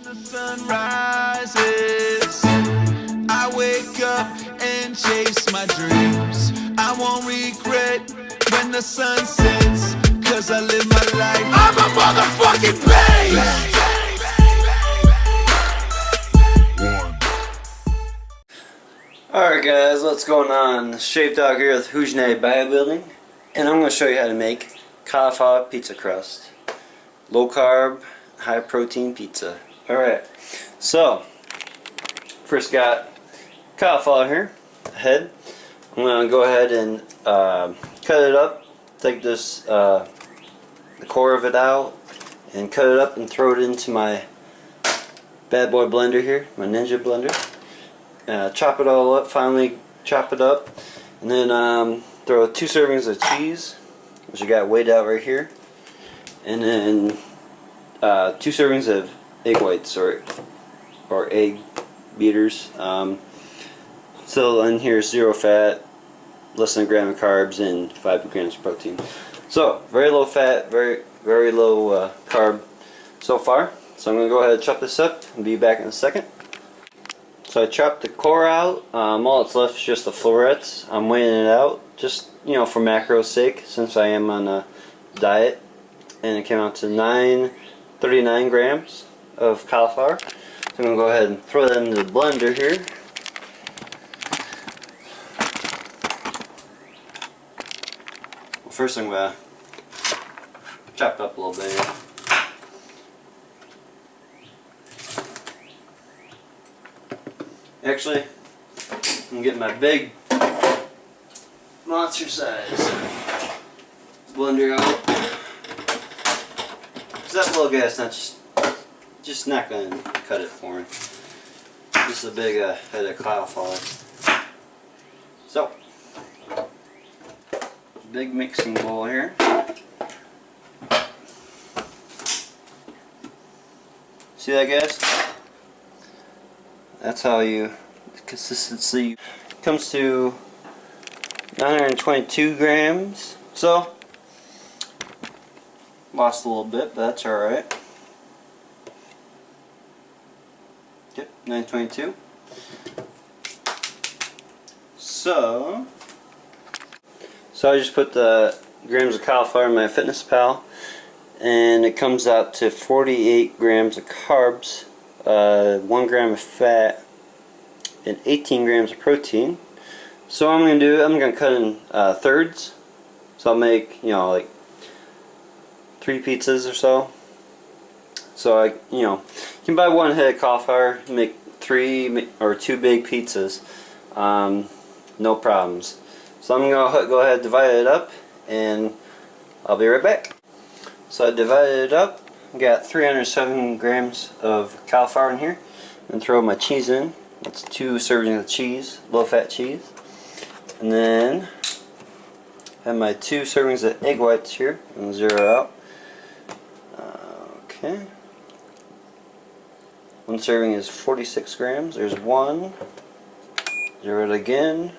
The sun rises, I wake up and chase my dreams. I won't regret when the sun sets, cause I live my life. I'm a motherfucking babe. Alright guys, what's going on? Shave Dog here with HNB Bodybuilding, and I'm going to show you how to make cauliflower pizza crust. Low carb, high protein pizza. Alright, so first got cauliflower here, head. I'm going to go ahead and cut it up, take this, the core of it out, and cut it up and throw it into my bad boy blender here, my Ninja blender. Chop it all up, finally chop it up, and then throw 2 servings of cheese, which I got weighed out right here, and then 2 servings of egg whites or egg beaters. Still in here, 0 fat, less than a gram of carbs, and 5 grams of protein. So very low fat, very low carb so far. So I'm going to go ahead and chop this up and be back in a second. So I chopped the core out. All that's left is just the florets. I'm weighing it out, just for macro's sake, since I am on a diet. And it came out to 39 grams of cauliflower. So I'm gonna go ahead and throw that into the blender here. Well, first I'm gonna chop it up a little bit here. Actually, I'm getting my big monster size blender out. Cause that little guy's not just not gonna cut it for me. Just a big head of cauliflower. So, big mixing bowl here. See that, guys? That's how consistency comes to 922 grams. So lost a little bit, but that's alright. Yep, 922. So I just put the grams of cauliflower in my Fitness Pal, and it comes out to 48 grams of carbs, 1 gram of fat, and 18 grams of protein. So what I'm going to cut in thirds. So I'll make, like 3 pizzas or so. So you can buy 1 head of cauliflower, make 3 or 2 big pizzas. No problems. So I'm going to go ahead and divide it up, and I'll be right back. So I divided it up. Got 307 grams of cauliflower in here, and throw my cheese in. That's 2 servings of cheese, low-fat cheese, and then have my 2 servings of egg whites here, and zero out. Okay. 1 serving is 46 grams. There's 1. Zero it again.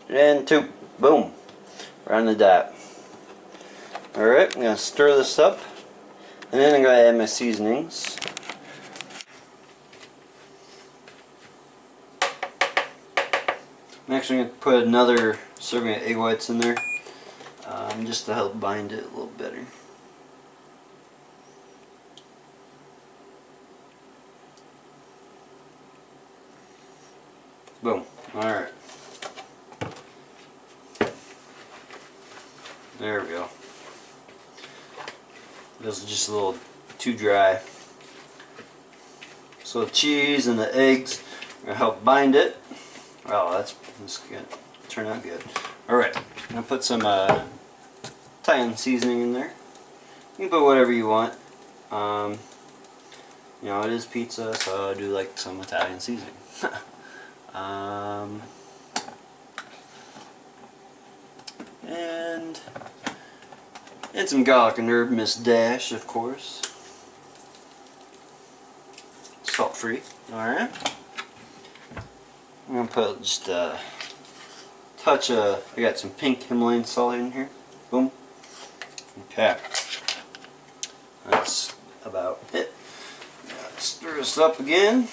And 2. Boom. We're on the dot. Alright, I'm going to stir this up, and then I'm going to add my seasonings. I'm actually going to put another serving of egg whites in there, just to help bind it a little better. Boom. Alright. There we go. This is just a little too dry. So the cheese and the eggs are going to help bind it. Oh, that's good. Turn out good. Alright, I'm going to put some Italian seasoning in there. You can put whatever you want. It is pizza, so I do like some Italian seasoning. And some garlic and herb Miss Dash, of course. Salt free. Alright. I'm going to put just a touch of, I got some pink Himalayan salt in here. Boom. Okay, that's about it. Now stir this up again.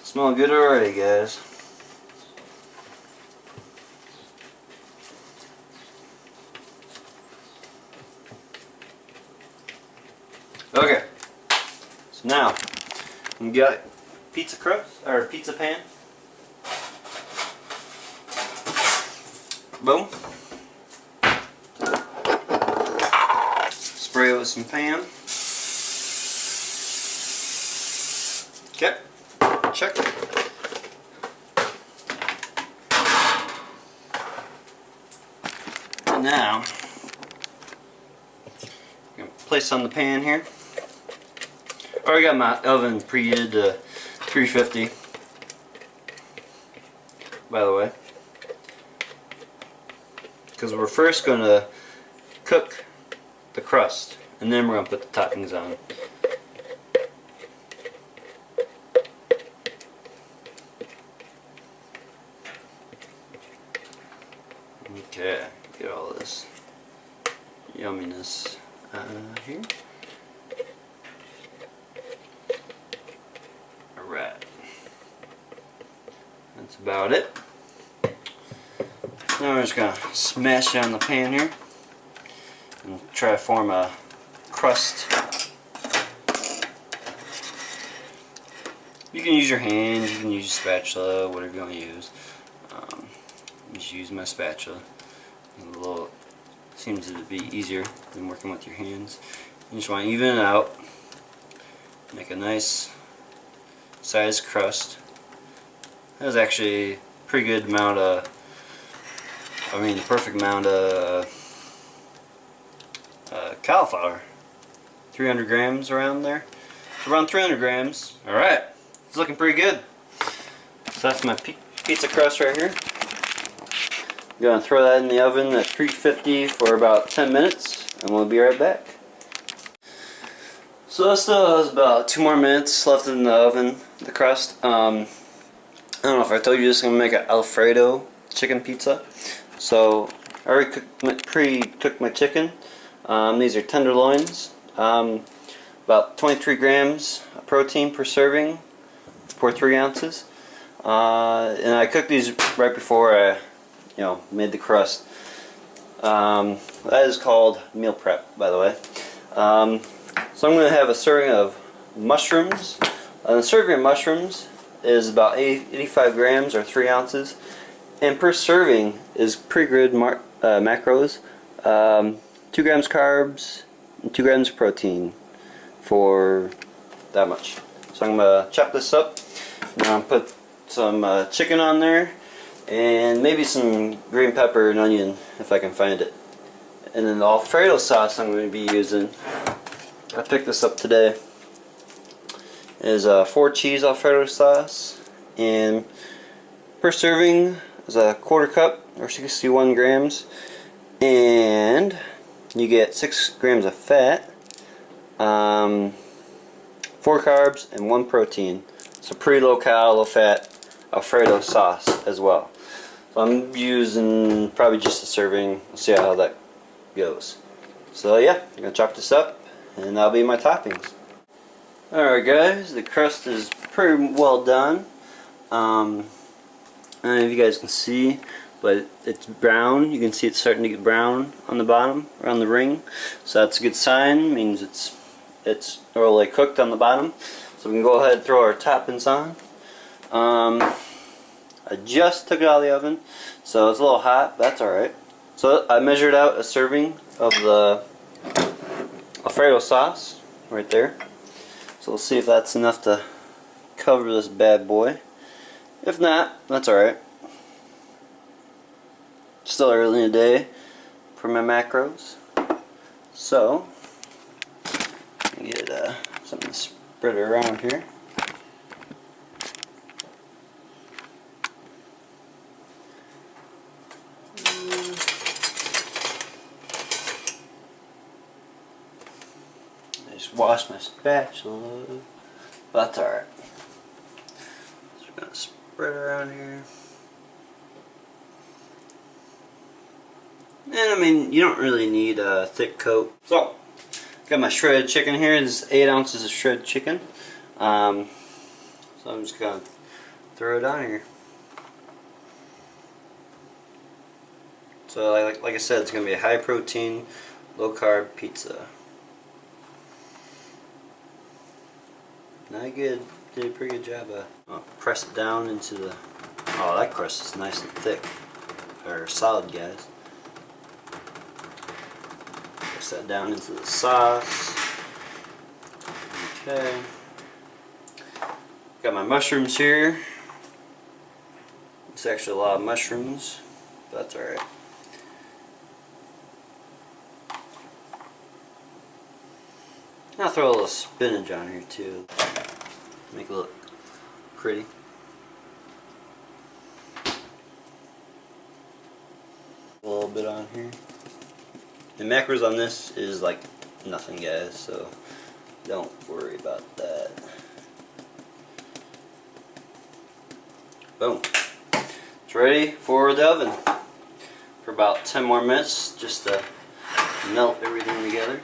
Smell good already, guys. Okay, so now we got pizza crust or pizza pan. Boom. Spray it with some pan. Okay. Check. And now, I'm going to place on the pan here. I already got my oven preheated to 350, by the way. Because we're first going to cook the crust, and then we're going to put the toppings on. Okay, get all this yumminess here. Alright, that's about it. Now we're just going to smash it on the pan here and try to form a crust. You can use your hands, you can use your spatula, whatever you want to use. Just use my spatula. Seems to be easier than working with your hands. You just want to even it out. Make a nice sized crust. That was actually a pretty good amount of, the perfect amount of cauliflower. 300 grams around there. Around 300 grams. Alright, it's looking pretty good. So that's my pizza crust right here. I'm going to throw that in the oven at 350 for about 10 minutes and we'll be right back. So that still has about 2 more minutes left in the oven, the crust. I don't know if I told you this, I'm going to make an Alfredo chicken pizza. So I already pre-cooked my chicken. These are tenderloins. About 23 grams of protein per serving for 3 ounces. And I cooked these right before I made the crust. That is called meal prep, by the way. So I'm going to have a serving of mushrooms. The serving of mushrooms is about 85 grams or 3 ounces. And per serving is pretty good macros. 2 grams carbs and 2 grams protein for that much. So I'm going to chop this up. Now I'm going to put some chicken on there. And maybe some green pepper and onion if I can find it. And then the Alfredo sauce I'm going to be using, I picked this up today, is 4 cheese Alfredo sauce. And per serving is a 1/4 cup or 61 grams. And you get 6 grams of fat, 4 carbs, and 1 protein. So pretty low cal, low fat Alfredo sauce as well. So I'm using probably just a serving. We'll see how that goes. So yeah, I'm going to chop this up and that'll be my toppings. Alright guys, the crust is pretty well done. I don't know if you guys can see, but it's brown. You can see it's starting to get brown on the bottom, around the ring. So that's a good sign. It means it's already cooked on the bottom. So we can go ahead and throw our toppings on. I just took it out of the oven, so it's a little hot, but that's alright. So I measured out a serving of the Alfredo sauce right there. So we'll see if that's enough to cover this bad boy. If not, that's alright. Still early in the day for my macros. So, get something to spread it around here. I just washed my spatula, but that's alright. So we're going to spread it around here. And I mean, you don't really need a thick coat. So, got my shredded chicken here. This is 8 ounces of shredded chicken. So I'm just gonna throw it on here. So like I said, it's gonna be a high protein, low carb pizza. Not good. Did a pretty good job of. I'll press it down into the. Oh, that crust is nice and thick, or solid, guys. Press that down into the sauce. Okay. Got my mushrooms here. It's actually a lot of mushrooms, but that's alright. I'll throw a little spinach on here too. Make it look pretty. A little bit on here. The macros on this is like nothing, guys, so don't worry about that. Boom. It's ready for the oven for about 10 more minutes just to melt everything together.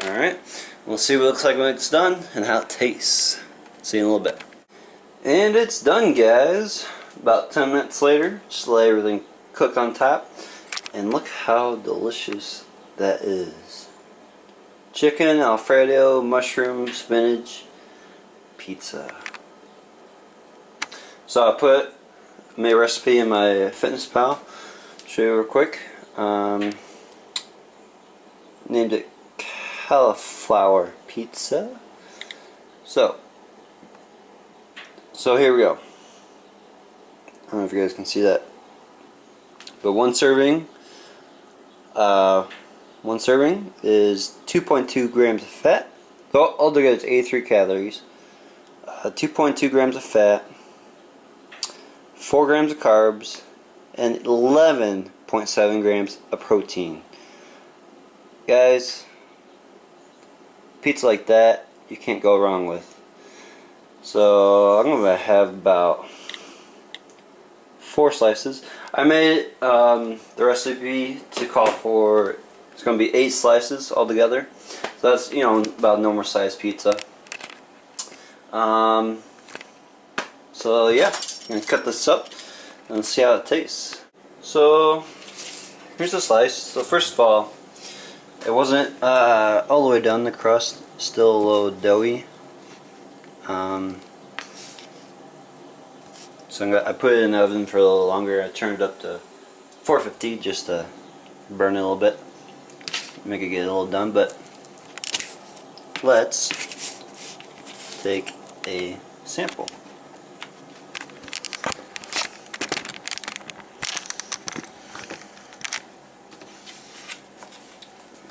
Alright, we'll see what it looks like when it's done and how it tastes. See you in a little bit. And it's done, guys. About 10 minutes later, just let everything cook on top. And look how delicious that is. Chicken, Alfredo, mushroom, spinach, pizza. So I made a recipe in my Fitness Pal. Show you real quick. Named it Cauliflower pizza. So here we go. I don't know if you guys can see that, but one serving is 2.2 grams of fat. Altogether it's 83 calories. 2.2 grams of fat, 4 grams of carbs, and 11.7 grams of protein. Guys, pizza like that you can't go wrong with. So I'm gonna have about 4 slices. I made the recipe to call for, it's gonna be 8 slices altogether. So that's, you know, about a normal size pizza. So yeah, I'm gonna cut this up and see how it tastes. So here's the slice. So first of all, it wasn't all the way done, the crust, still a little doughy. So I put it in the oven for a little longer. I turned it up to 450 just to burn it a little bit, make it get a little done. But let's take a sample.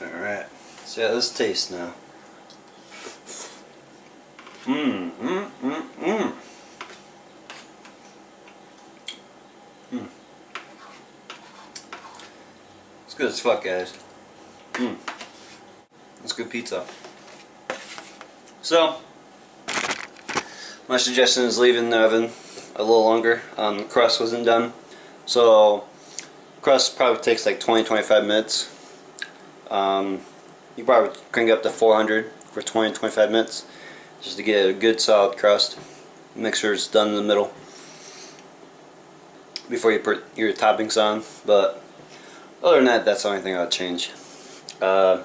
Alright, see how this tastes now. It's good as fuck, guys. It's good pizza. So, my suggestion is leaving the oven a little longer. The crust wasn't done. So, crust probably takes like 20-25 minutes. You probably crank it up to 400 for 20-25 minutes just to get a good solid crust. Make sure it's done in the middle before you put your toppings on. But other than that, that's the only thing I would change. So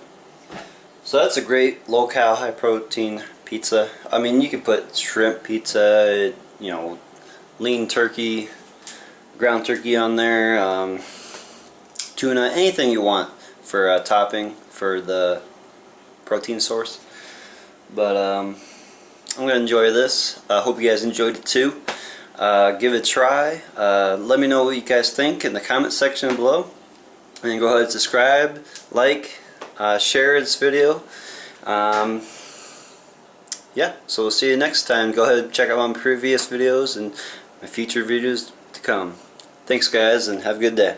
that's a great low-cal, high-protein pizza. I mean, you could put shrimp pizza, you know, lean turkey, ground turkey on there, tuna, anything you want for topping for the protein source. But I'm gonna enjoy this. I hope you guys enjoyed it too. Give it a try. Let me know what you guys think in the comment section below. And go ahead and subscribe, like, share this video. Yeah, so we'll see you next time. Go ahead and check out my previous videos and my future videos to come. Thanks, guys, and have a good day.